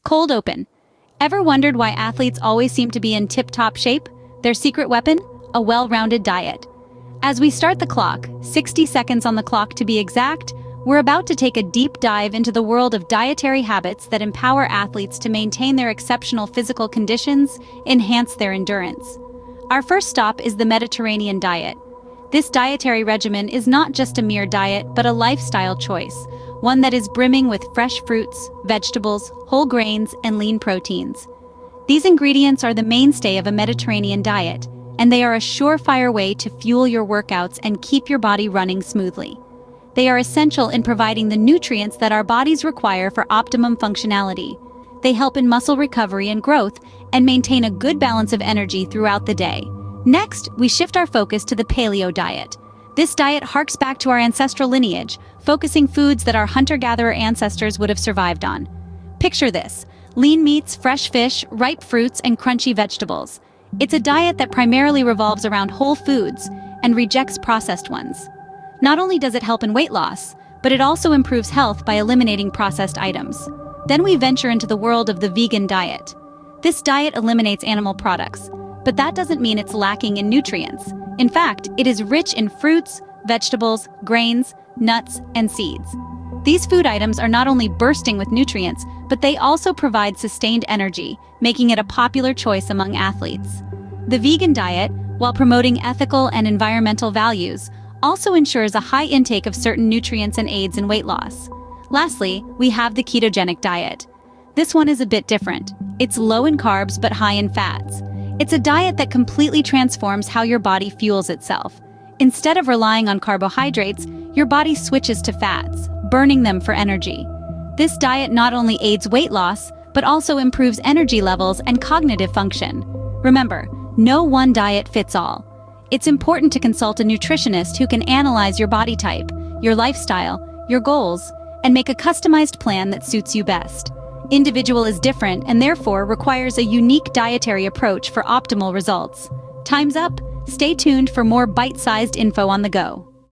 Cold open. Ever wondered why athletes always seem to be in tip-top shape? Their secret weapon? A well-rounded diet. As we start the clock, 60 seconds on the clock to be exact, we're about to take a deep dive into the world of dietary habits that empower athletes to maintain their exceptional physical conditions, enhance their endurance. Our first stop is the Mediterranean diet. This dietary regimen is not just a mere diet, but a lifestyle choice, one that is brimming with fresh fruits, vegetables, whole grains, and lean proteins. These ingredients are the mainstay of a Mediterranean diet, and they are a surefire way to fuel your workouts and keep your body running smoothly. They are essential in providing the nutrients that our bodies require for optimum functionality. They help in muscle recovery and growth and maintain a good balance of energy throughout the day. Next, we shift our focus to the paleo diet. This diet harks back to our ancestral lineage, focusing foods that our hunter-gatherer ancestors would have survived on. Picture this: lean meats, fresh fish, ripe fruits, and crunchy vegetables. It's a diet that primarily revolves around whole foods and rejects processed ones. Not only does it help in weight loss, but it also improves health by eliminating processed items. Then we venture into the world of the vegan diet. This diet eliminates animal products, but that doesn't mean it's lacking in nutrients. In fact, it is rich in fruits, vegetables, grains, nuts, and seeds. These food items are not only bursting with nutrients, but they also provide sustained energy, making it a popular choice among athletes. The vegan diet, while promoting ethical and environmental values, also ensures a high intake of certain nutrients and aids in weight loss. Lastly, we have the ketogenic diet. This one is a bit different. It's low in carbs but high in fats. It's a diet that completely transforms how your body fuels itself. Instead of relying on carbohydrates, your body switches to fats, burning them for energy. This diet not only aids weight loss, but also improves energy levels and cognitive function. Remember, no one diet fits all. It's important to consult a nutritionist who can analyze your body type, your lifestyle, your goals, and make a customized plan that suits you best. Individual is different and therefore requires a unique dietary approach for optimal results. Time's up. Stay tuned for more bite-sized info on the go.